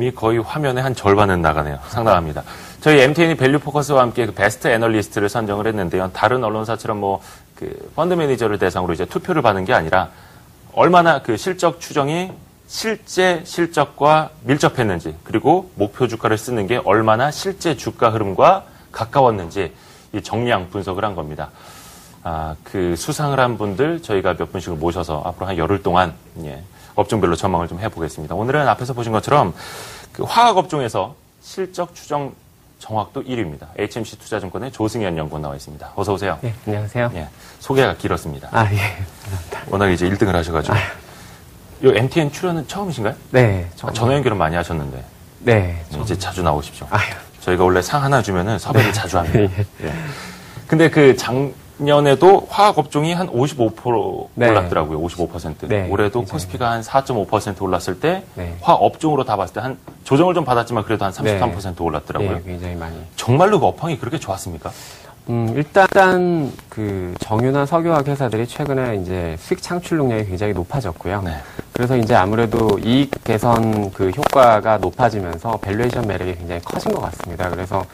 이름이 거의 화면의 한 절반은 나가네요. 상당합니다. 저희 MTN이 밸류포커스와 함께 그 베스트 애널리스트를 선정을 했는데요. 다른 언론사처럼 뭐 그 펀드 매니저를 대상으로 이제 투표를 받는 게 아니라 얼마나 그 실적 추정이 실제 실적과 밀접했는지, 그리고 목표 주가를 쓰는 게 얼마나 실제 주가 흐름과 가까웠는지 이 정량 분석을 한 겁니다. 그 수상을 한 분들 저희가 몇 분씩을 모셔서 앞으로 한 열흘 동안 업종별로 전망을 좀 해보겠습니다. 오늘은 앞에서 보신 것처럼 그 화학 업종에서 실적 추정 정확도 1위입니다. HMC 투자증권의 조승현 연구원 나와 있습니다. 어서 오세요. 네, 안녕하세요. 소개가 길었습니다. 예, 감사합니다. 워낙 이제 1등을 하셔가지고. 요 MTN 출연은 처음이신가요? 네. 전화 연결은 많이 하셨는데. 네. 이제 자주 나오십시오. 아유. 저희가 원래 상 하나 주면은 섭외를 자주 합니다. 예. 근데 그 작년에도 화학 업종이 한 55% 올랐더라고요. 55%. 네, 올해도 굉장히. 코스피가 한 4.5% 올랐을 때 네. 화학 업종으로 다 봤을 때 한 조정을 좀 받았지만 그래도 한 33% 올랐더라고요. 네, 굉장히 많이. 정말로 그 업황이 그렇게 좋았습니까? 일단 그 정유나 석유화학 회사들이 최근에 이제 수익 창출 능력이 굉장히 높아졌고요. 네. 그래서 이제 아무래도 이익 개선 그 효과가 높아지면서 밸류에이션 매력이 굉장히 커진 것 같습니다. 그래서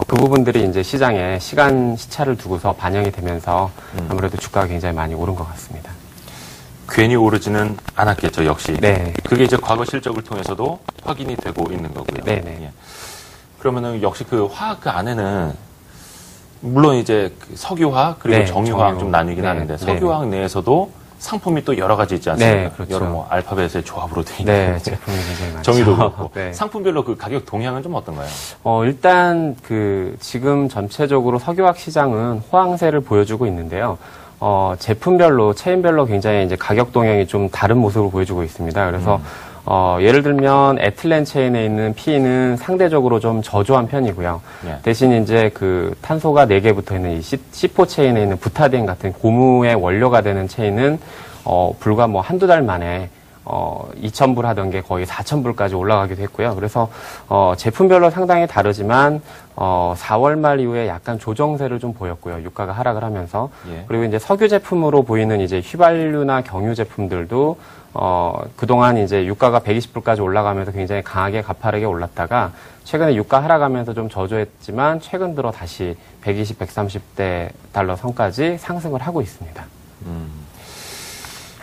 그 부분들이 이제 시장에 시차를 두고서 반영이 되면서 아무래도 주가가 굉장히 많이 오른 것 같습니다. 괜히 오르지는 않았겠죠, 역시. 네. 그게 이제 과거 실적을 통해서도 확인이 되고 있는 거고요. 네네. 예. 그러면은 역시 그 화학 그 안에는 물론 이제 그 석유화학 그리고 네, 정유화학 좀 나뉘긴 네, 하는데 네. 석유화학 내에서도 상품이 또 여러 가지 있지 않습니까? 네, 그렇죠. 여러 뭐 알파벳의 조합으로 되어 있는 네, 제품이 굉장히 많죠. 정의도 그렇고 네. 상품별로 그 가격 동향은 좀 어떤가요? 일단 그 지금 전체적으로 석유화학 시장은 호황세를 보여주고 있는데요. 제품별로 체인별로 굉장히 이제 가격 동향이 좀 다른 모습을 보여주고 있습니다. 그래서 예를 들면 에틸렌 체인에 있는 P는 상대적으로 좀 저조한 편이고요. 예. 대신 이제 그 탄소가 4개 붙어 있는 이 C4 체인에 있는 부타디엔 같은 고무의 원료가 되는 체인은 불과 뭐 한두 달 만에 2,000불 하던 게 거의 4,000불까지 올라가기도 했고요. 그래서 제품별로 상당히 다르지만 4월 말 이후에 약간 조정세를 좀 보였고요. 유가가 하락을 하면서. 예. 그리고 이제 석유 제품으로 보이는 이제 휘발유나 경유 제품들도 그동안 이제 유가가 120불까지 올라가면서 굉장히 강하게 가파르게 올랐다가 최근에 유가 하락하면서 좀 저조했지만 최근 들어 다시 120, 130대 달러 선까지 상승을 하고 있습니다.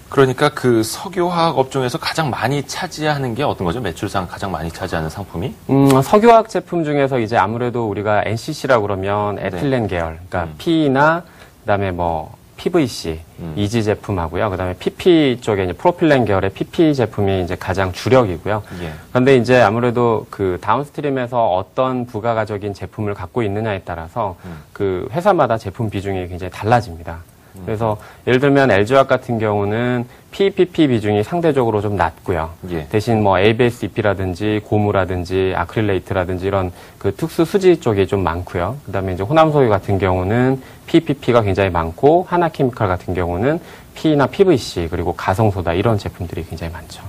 그러니까 그 석유화학 업종에서 가장 많이 차지하는 게 어떤 거죠? 매출상 가장 많이 차지하는 상품이? 석유화학 제품 중에서 이제 아무래도 우리가 NCC라고 그러면 에틸렌 계열, 그러니까 P나 그다음에 뭐 PVC, 이지 제품하고요. 그다음에 PP 쪽에 이제 프로필렌 계열의 PP 제품이 이제 가장 주력이고요. 예. 그런데 이제 아무래도 그 다운스트림에서 어떤 부가가적인 제품을 갖고 있느냐에 따라서 그 회사마다 제품 비중이 굉장히 달라집니다. 그래서 예를 들면 LG화학 같은 경우는 PPP 비중이 상대적으로 좀 낮고요. 예. 대신 뭐 ABS-EP라든지 고무라든지 아크릴레이트라든지 이런 그 특수 수지 쪽이 좀 많고요. 그다음에 이제 호남소유 같은 경우는 PPP가 굉장히 많고 하나케미칼 같은 경우는 P나 PVC 그리고 가성소다 이런 제품들이 굉장히 많죠.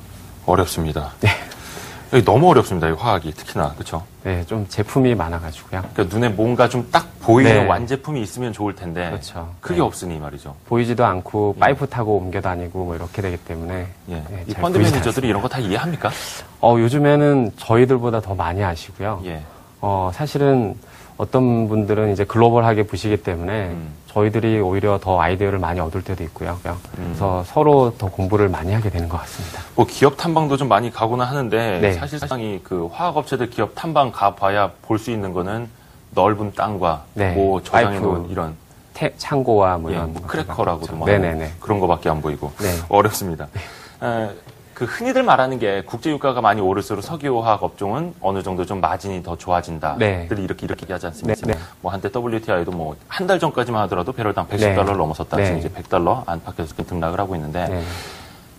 어렵습니다. 네. 여기 너무 어렵습니다. 이 화학이 특히나 그렇죠? 네, 좀 제품이 많아가지고요. 그러니까 눈에 뭔가 좀 딱 보이는 네. 완제품이 있으면 좋을 텐데 그렇죠. 그게 네. 없으니 말이죠. 보이지도 않고 파이프 타고 옮겨 다니고 뭐 이렇게 되기 때문에 예. 네, 이 잘 펀드 보이지 매니저들이 이런 거 다 이해합니까? 요즘에는 저희들보다 더 많이 아시고요. 예. 사실은 어떤 분들은 이제 글로벌하게 보시기 때문에 저희들이 오히려 더 아이디어를 많이 얻을 때도 있고요. 그래서 서로 더 공부를 많이 하게 되는 것 같습니다. 뭐 기업 탐방도 좀 많이 가거나 하는데 네. 사실상 그 화학업체들 기업 탐방 가봐야 볼 수 있는 거는 넓은 땅과 네. 뭐 저장해 파이프. 놓은 이런 창고와 뭐 예, 이런 크래커라고도 뭐 네네네. 그런 거밖에 안 보이고 네. 어렵습니다. 그 흔히들 말하는 게 국제유가가 많이 오를수록 석유화학 업종은 어느 정도 좀 마진이 더 좋아진다. 네. 늘 이렇게 얘기하지 않습니까? 네, 네. 뭐 한때 WTI도 뭐 한 달 전까지만 하더라도 배럴당 110달러를 네. 넘어섰다. 네. 지금 이제 100달러 안팎에서 등락을 하고 있는데 네.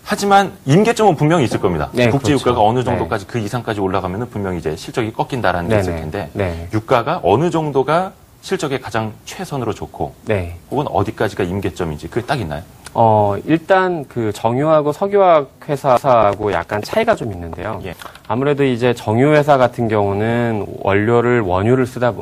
하지만 임계점은 분명히 있을 겁니다. 네, 국제유가가 그렇죠. 어느 정도까지 그 이상까지 올라가면 분명히 이제 실적이 꺾인다라는 게 네, 있을 네. 텐데 네. 유가가 어느 정도가 실적에 가장 최선으로 좋고 네. 혹은 어디까지가 임계점인지 그게 딱 있나요? 일단 그 정유하고 석유화학 회사하고 약간 차이가 좀 있는데요. 예. 아무래도 이제 정유회사 같은 경우는 원료를 원유를 쓰다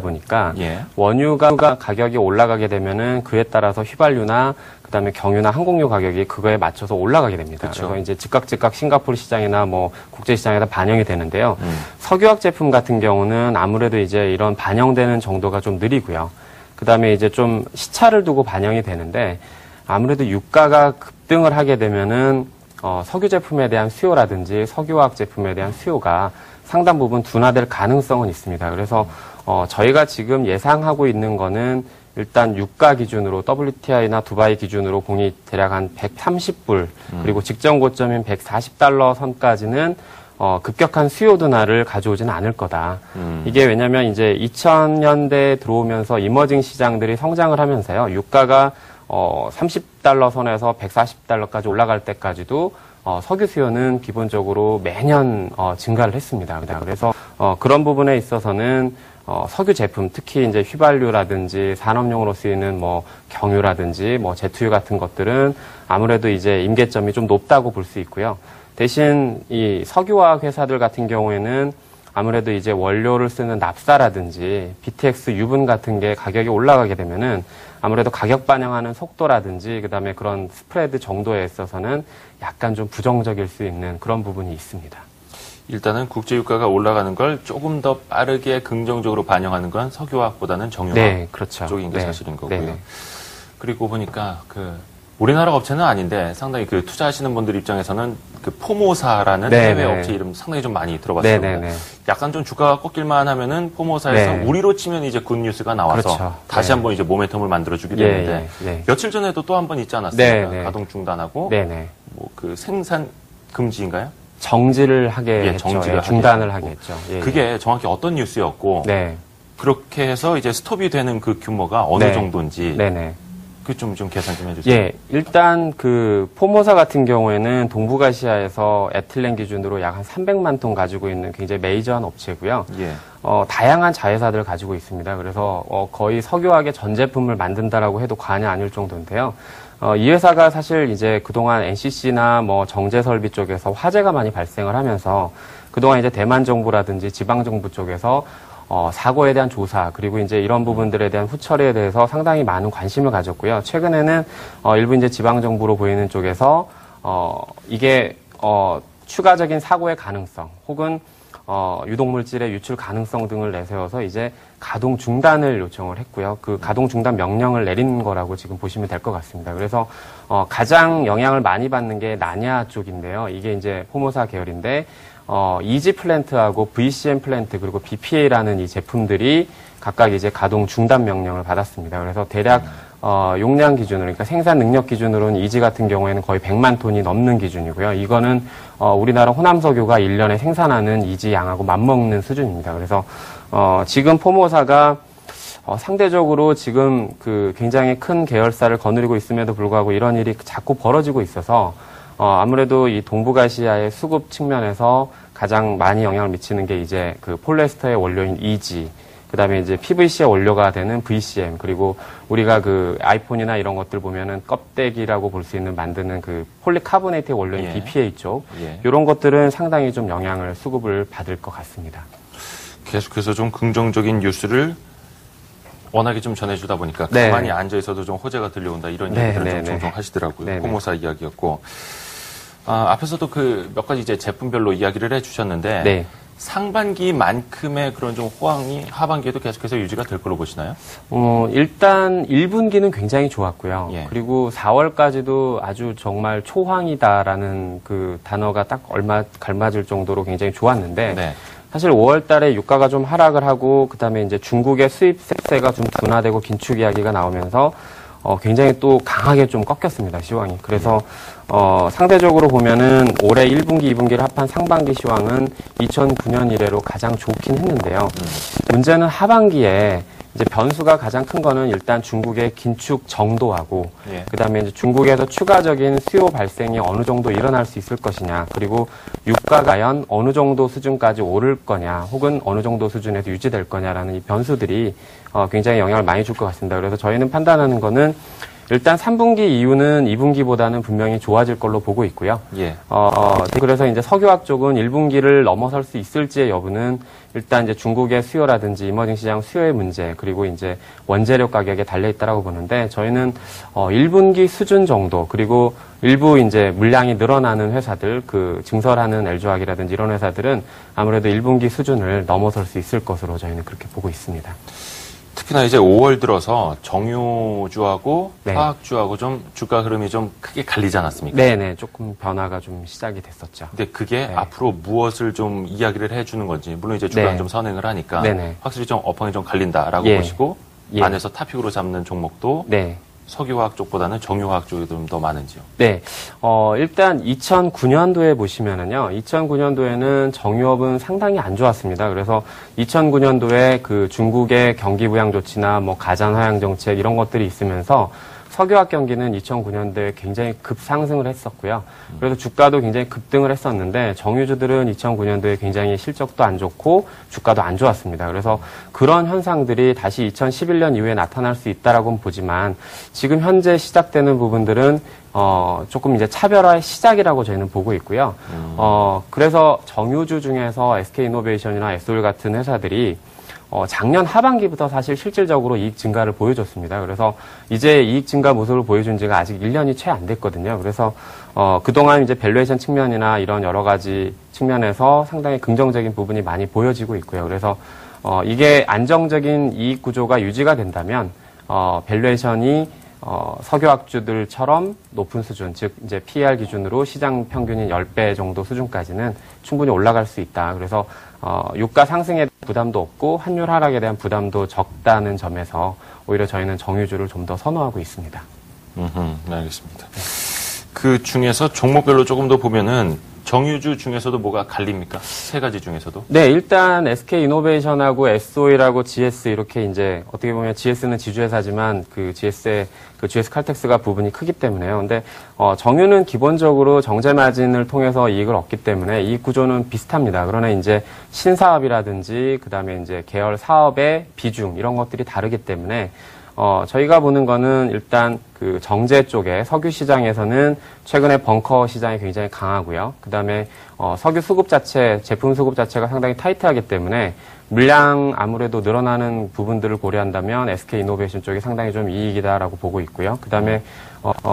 보니까 예. 원유가 가격이 올라가게 되면은 그에 따라서 휘발유나 그다음에 경유나 항공유 가격이 그거에 맞춰서 올라가게 됩니다. 그쵸. 그래서 이제 즉각 싱가포르 시장이나 뭐 국제 시장에다 반영이 되는데요. 석유화학 제품 같은 경우는 아무래도 이제 이런 반영되는 정도가 좀 느리고요. 그다음에 이제 좀 시차를 두고 반영이 되는데 아무래도 유가가 급등을 하게 되면은 석유 제품에 대한 수요라든지 석유화학 제품에 대한 수요가 상당 부분 둔화될 가능성은 있습니다. 그래서 저희가 지금 예상하고 있는 거는 일단 유가 기준으로 WTI나 두바이 기준으로 공이 대략 한 130불 그리고 직전 고점인 140달러 선까지는 급격한 수요 둔화를 가져오지는 않을 거다. 이게 왜냐면 이제 2000년대에 들어오면서 이머징 시장들이 성장을 하면서요. 유가가 30달러 선에서 140달러까지 올라갈 때까지도 석유 수요는 기본적으로 매년 증가를 했습니다. 그래서 그런 부분에 있어서는 석유 제품, 특히 이제 휘발유라든지 산업용으로 쓰이는 뭐 경유라든지 뭐 제트유 같은 것들은 아무래도 이제 임계점이 좀 높다고 볼 수 있고요. 대신 이 석유화학 회사들 같은 경우에는 아무래도 이제 원료를 쓰는 납사라든지 BTX 유분 같은 게 가격이 올라가게 되면은 아무래도 가격 반영하는 속도라든지 그다음에 그런 스프레드 정도에 있어서는 약간 좀 부정적일 수 있는 그런 부분이 있습니다. 일단은 국제유가가 올라가는 걸 조금 더 빠르게 긍정적으로 반영하는 건 석유화학보다는 정유화학 네, 그렇죠. 쪽인 게 네. 사실인 거고요. 네네. 그리고 보니까 우리나라 업체는 아닌데 상당히 투자하시는 분들 입장에서는 포모사라는 네네. 해외 업체 이름 상당히 좀 많이 들어봤습니다. 네네네. 약간 좀 주가가 꺾일만 하면은 포모사에서 네. 우리로 치면 이제 굿뉴스가 나와서 그렇죠. 다시 네. 한번 이제 모멘텀을 만들어주게 예, 되는데 예. 며칠 전에도 또 한 번 있지 않았습니까? 네네. 가동 중단하고 네네. 생산 금지인가요? 정지를 하게 했죠. 정지를 하게 중단을 했고. 하게 했죠. 예, 그게 정확히 어떤 뉴스였고 네. 그렇게 해서 이제 스톱이 되는 그 규모가 어느 네. 정도인지 네네. 그 좀 계산 좀 해주세요. 예, 일단 포모사 같은 경우에는 동북아시아에서 에틸렌 기준으로 약 한 300만 톤 가지고 있는 굉장히 메이저한 업체고요. 예. 다양한 자회사들을 가지고 있습니다. 그래서 거의 석유화학의 전 제품을 만든다라고 해도 과언이 아닐 정도인데요. 이 회사가 사실 이제 그동안 NCC나 뭐 정제 설비 쪽에서 화재가 많이 발생을 하면서 그동안 이제 대만 정부라든지 지방 정부 쪽에서 사고에 대한 조사, 그리고 이제 이런 부분들에 대한 후처리에 대해서 상당히 많은 관심을 가졌고요. 최근에는, 일부 이제 지방정부로 보이는 쪽에서, 이게, 추가적인 사고의 가능성, 혹은, 유독물질의 유출 가능성 등을 내세워서 이제 가동 중단을 요청을 했고요. 그 가동 중단 명령을 내린 거라고 지금 보시면 될 것 같습니다. 그래서, 가장 영향을 많이 받는 게 나냐 쪽인데요. 이게 이제 포모사 계열인데, 이지 플랜트하고 VCM 플랜트 그리고 BPA라는 이 제품들이 각각 이제 가동 중단 명령을 받았습니다. 그래서 대략 용량 기준으로, 그러니까 생산 능력 기준으로는 이지 같은 경우에는 거의 100만 톤이 넘는 기준이고요. 이거는 우리나라 호남석유가 1년에 생산하는 이지 양하고 맞먹는 수준입니다. 그래서 지금 포모사가 상대적으로 지금 굉장히 큰 계열사를 거느리고 있음에도 불구하고 이런 일이 자꾸 벌어지고 있어서 아무래도 이 동북아시아의 수급 측면에서 가장 많이 영향을 미치는 게 이제 폴리에스터의 원료인 EG, 그 다음에 이제 PVC의 원료가 되는 VCM, 그리고 우리가 아이폰이나 이런 것들 보면은 껍데기라고 볼 수 있는 만드는 폴리카보네이트의 원료인 예. BPA 쪽, 예. 이런 것들은 상당히 좀 영향을 수급을 받을 것 같습니다. 계속해서 좀 긍정적인 뉴스를 워낙에 좀 전해주다 보니까 네. 가만히 앉아 있어도 좀 호재가 들려온다 이런 네, 얘기들을 네, 좀 네. 종종 하시더라고요. 네, 네. 포모사 이야기였고 앞에서도 몇 가지 이제 제품별로 이야기를 해주셨는데 네. 상반기만큼의 그런 좀 호황이 하반기에도 계속해서 유지가 될 걸로 보시나요? 일단 1분기는 굉장히 좋았고요. 예. 그리고 4월까지도 아주 정말 초황이다라는 단어가 딱 갈맞을 정도로 굉장히 좋았는데 네. 사실 5월 달에 유가가 좀 하락을 하고 그다음에 이제 중국의 수입세가 좀 둔화되고 긴축 이야기가 나오면서 굉장히 또 강하게 좀 꺾였습니다, 시황이. 그래서 상대적으로 보면은 올해 1분기, 2분기를 합한 상반기 시황은 2009년 이래로 가장 좋긴 했는데요. 문제는 하반기에 이제 변수가 가장 큰 거는 일단 중국의 긴축 정도하고 예. 그다음에 이제 중국에서 추가적인 수요 발생이 어느 정도 일어날 수 있을 것이냐, 그리고 유가가 과연 어느 정도 수준까지 오를 거냐, 혹은 어느 정도 수준에서 유지될 거냐라는 이 변수들이 굉장히 영향을 많이 줄 것 같습니다. 그래서 저희는 판단하는 거는 일단 3분기 이후는 2분기보다는 분명히 좋아질 걸로 보고 있고요. 예. 그래서 이제 석유화학 쪽은 1분기를 넘어설 수 있을지의 여부는 일단 이제 중국의 수요라든지 이머징 시장 수요의 문제, 그리고 이제 원재료 가격에 달려 있다라고 보는데, 저희는 1분기 수준 정도, 그리고 일부 이제 물량이 늘어나는 회사들, 그 증설하는 LG화학이라든지 이런 회사들은 아무래도 1분기 수준을 넘어설 수 있을 것으로 저희는 그렇게 보고 있습니다. 특히나 이제 5월 들어서 정유주하고 네. 화학주하고 좀 주가 흐름이 좀 크게 갈리지 않았습니까? 네네, 조금 변화가 좀 시작이 됐었죠. 근데 그게 네. 앞으로 무엇을 좀 이야기를 해주는 건지, 물론 이제 주가는 네. 좀 선행을 하니까 네네. 확실히 좀 업황이 좀 갈린다라고 예. 보시고 예. 안에서 타픽으로 잡는 종목도 네. 석유화학 쪽보다는 정유화학 쪽이 좀 더 많은지요? 네. 일단 2009년도에 보시면은요, 2009년도에는 정유업은 상당히 안 좋았습니다. 그래서 2009년도에 그 중국의 경기 부양 조치나 뭐 가전 하향 정책 이런 것들이 있으면서 석유화학 경기는 2009년도에 굉장히 급상승을 했었고요. 그래서 주가도 굉장히 급등을 했었는데 정유주들은 2009년도에 굉장히 실적도 안 좋고 주가도 안 좋았습니다. 그래서 그런 현상들이 다시 2011년 이후에 나타날 수 있다라고는 보지만 지금 현재 시작되는 부분들은 조금 이제 차별화의 시작이라고 저희는 보고 있고요. 그래서 정유주 중에서 SK이노베이션이나 S-오일 같은 회사들이 작년 하반기부터 사실 실질적으로 이익 증가를 보여줬습니다. 그래서 이제 이익 증가 모습을 보여준 지가 아직 1년이 채 안 됐거든요. 그래서 그동안 이제 밸류에이션 측면이나 이런 여러 가지 측면에서 상당히 긍정적인 부분이 많이 보여지고 있고요. 그래서 이게 안정적인 이익 구조가 유지가 된다면 밸류에이션이 석유학주들처럼 높은 수준, 즉 이제 PER 기준으로 시장 평균인 10배 정도 수준까지는 충분히 올라갈 수 있다. 그래서 유가 상승에 부담도 없고 환율 하락에 대한 부담도 적다는 점에서 오히려 저희는 정유주를 좀 더 선호하고 있습니다. 네, 알겠습니다. 그 중에서 종목별로 조금 더 보면은 정유주 중에서도 뭐가 갈립니까? 세 가지 중에서도? 네, 일단 SK이노베이션하고 S-오일하고 GS 이렇게 이제 어떻게 보면 GS는 지주회사지만 그 GS의 그 GS 칼텍스가 부분이 크기 때문에요. 근데 정유는 기본적으로 정제 마진을 통해서 이익을 얻기 때문에 이익 구조는 비슷합니다. 그러나 이제 신사업이라든지 그다음에 이제 계열 사업의 비중 이런 것들이 다르기 때문에 저희가 보는 거는 일단 그 정제 쪽에 석유 시장에서는 최근에 벙커 시장이 굉장히 강하고요. 그 다음에 석유 수급 자체, 제품 수급 자체가 상당히 타이트하기 때문에 물량 아무래도 늘어나는 부분들을 고려한다면 SK이노베이션 쪽이 상당히 좀 이익이다라고 보고 있고요. 그 다음에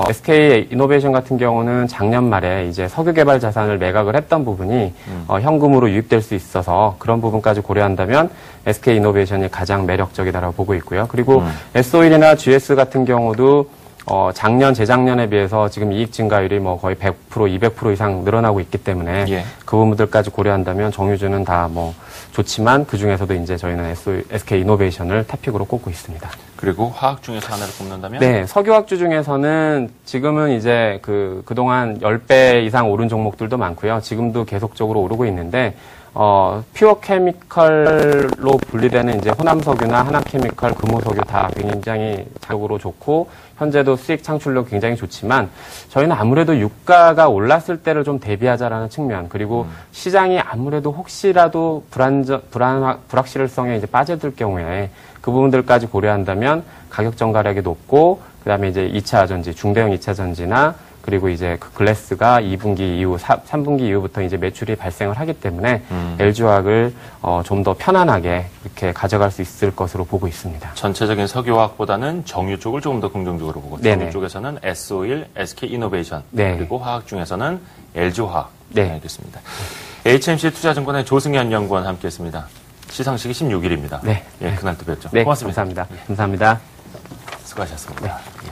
SK이노베이션 같은 경우는 작년 말에 이제 석유 개발 자산을 매각을 했던 부분이 현금으로 유입될 수 있어서 그런 부분까지 고려한다면 SK이노베이션이 가장 매력적이다라고 보고 있고요. 그리고 S-오일이나 GS 같은 경우도 작년, 재작년에 비해서 지금 이익 증가율이 뭐 거의 100%, 200% 이상 늘어나고 있기 때문에 예. 그 부분들까지 고려한다면 정유주는 다 뭐 좋지만 그 중에서도 이제 저희는 SK이노베이션을 탑픽으로 꼽고 있습니다. 그리고 화학 중에서 하나를 꼽는다면? 네, 석유학주 중에서는 지금은 이제 그동안 10배 이상 오른 종목들도 많고요. 지금도 계속적으로 오르고 있는데, 퓨어 케미컬로 분리되는 이제 호남석유나 하남케미컬, 금호석유 다 굉장히 장적으로 좋고, 현재도 수익 창출력 굉장히 좋지만, 저희는 아무래도 유가가 올랐을 때를 좀 대비하자라는 측면, 그리고 시장이 아무래도 혹시라도 불확실성에 이제 빠져들 경우에 그 부분들까지 고려한다면 가격 전가력이 높고, 그 다음에 이제 2차 전지, 중대형 2차 전지나 그리고 이제 그 글래스가 2분기 이후, 3분기 이후부터 이제 매출이 발생을 하기 때문에 LG화학을 좀 더 편안하게 이렇게 가져갈 수 있을 것으로 보고 있습니다. 전체적인 석유화학보다는 정유 쪽을 조금 더 긍정적으로 보고 네네. 정유 쪽에서는 S-오일, SK이노베이션 네. 그리고 화학 중에서는 LG화학. 네. 알겠습니다. HMC 투자증권의 조승현 연구원 함께했습니다. 시상식이 16일입니다. 네. 예, 그날 또 뵙죠. 네, 고맙습니다. 감사합니다. 감사합니다. 수고하셨습니다. 예.